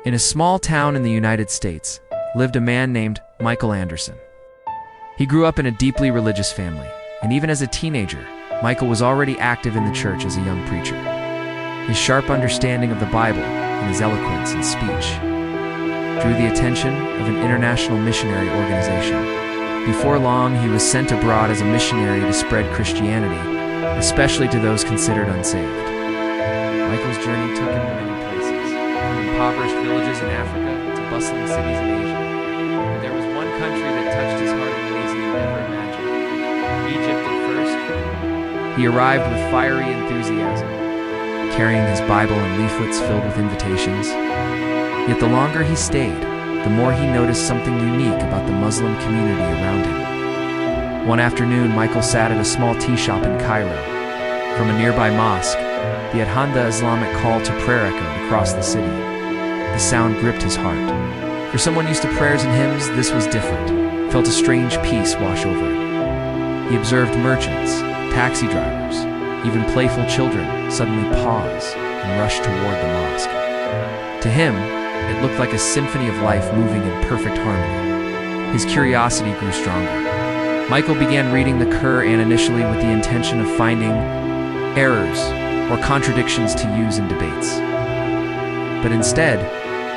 In a small town in the United States lived a man named Michael Anderson. He grew up in a deeply religious family, and even as a teenager, Michael was already active in the church as a young preacher. His sharp understanding of the Bible and his eloquence in speech drew the attention of an international missionary organization. Before long, he was sent abroad as a missionary to spread Christianity, especially to those considered unsaved. Michael's journey took him to many places, from impoverished villages in Africa to bustling cities in Asia. But there was one country that touched his heart in ways he had never imagined. Egypt at first. He arrived with fiery enthusiasm, carrying his Bible and leaflets filled with invitations. Yet the longer he stayed, the more he noticed something unique about the Muslim community around him. One afternoon, Michael sat at a small tea shop in Cairo. From a nearby mosque, the Islamic call to prayer echoed across the city. The sound gripped his heart. For someone used to prayers and hymns, this was different. Felt a strange peace wash over it. He observed merchants, taxi drivers, even playful children suddenly pause and rush toward the mosque. To him, it looked like a symphony of life moving in perfect harmony. His curiosity grew stronger. Michael began reading the Quran initially with the intention of finding errors or contradictions to use in debates. But instead,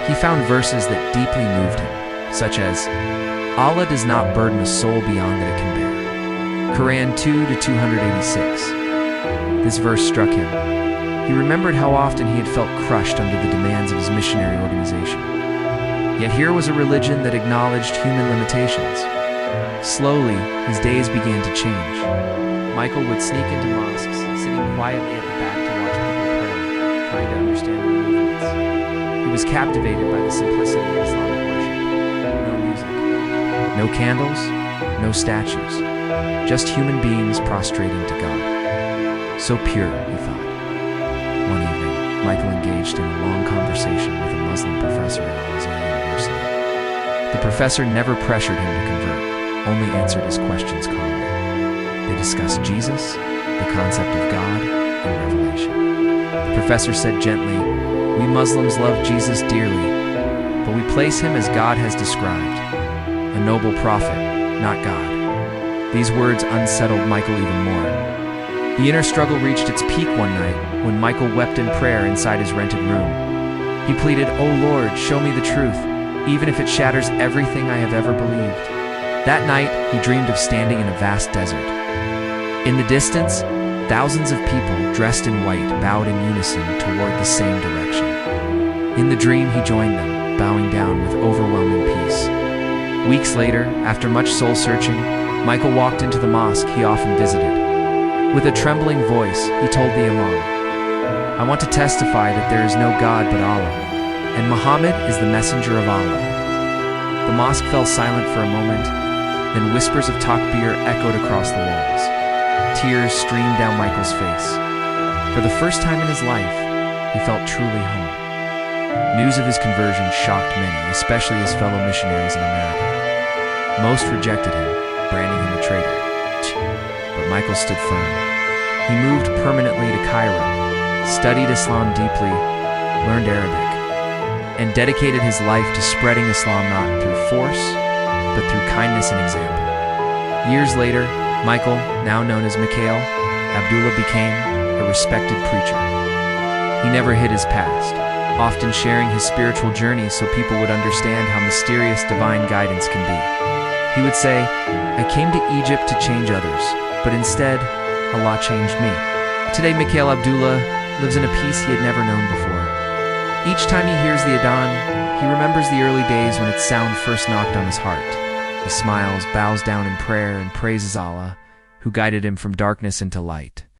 he found verses that deeply moved him, such as, Allah does not burden a soul beyond that it can bear. Quran 2-286. This verse struck him. He remembered how often he had felt crushed under the demands of his missionary organization. Yet here was a religion that acknowledged human limitations. Slowly, his days began to change. Michael would sneak into mosques, sitting quietly at the back to watch people pray, trying to understand their movements. He was captivated by the simplicity of Islamic worship. No music, no candles, no statues, just human beings prostrating to God. So pure, he thought. One evening, Michael engaged in a long conversation with a Muslim professor at Al-Azhar University. The professor never pressured him to convert, only answered his questions calmly. They discussed Jesus, the concept of God, and revelation. The professor said gently, "We Muslims love Jesus dearly, but we place him as God has described, a noble prophet, not God." These words unsettled Michael even more. The inner struggle reached its peak one night when Michael wept in prayer inside his rented room. He pleaded, "O Lord, show me the truth, even if it shatters everything I have ever believed." That night, he dreamed of standing in a vast desert. In the distance, thousands of people dressed in white bowed in unison toward the same direction. In the dream, he joined them, bowing down with overwhelming peace. Weeks later, after much soul-searching, Michael walked into the mosque he often visited. With a trembling voice, he told the imam, "I want to testify that there is no God but Allah, and Muhammad is the messenger of Allah." The mosque fell silent for a moment, then whispers of takbir echoed across the walls. Tears streamed down Michael's face. For the first time in his life, he felt truly home. News of his conversion shocked many, especially his fellow missionaries in America. Most rejected him, branding him a traitor. But Michael stood firm. He moved permanently to Cairo, studied Islam deeply, learned Arabic, and dedicated his life to spreading Islam not through force, but through kindness and example. Years later, Michael, now known as Mikhail Abdullah, became a respected preacher. He never hid his past, often sharing his spiritual journey so people would understand how mysterious divine guidance can be. He would say, "I came to Egypt to change others, but instead, Allah changed me." Today, Mikhail Abdullah lives in a peace he had never known before. Each time he hears the Adhan, he remembers the early days when its sound first knocked on his heart. He smiles, bows down in prayer, and praises Allah, who guided him from darkness into light.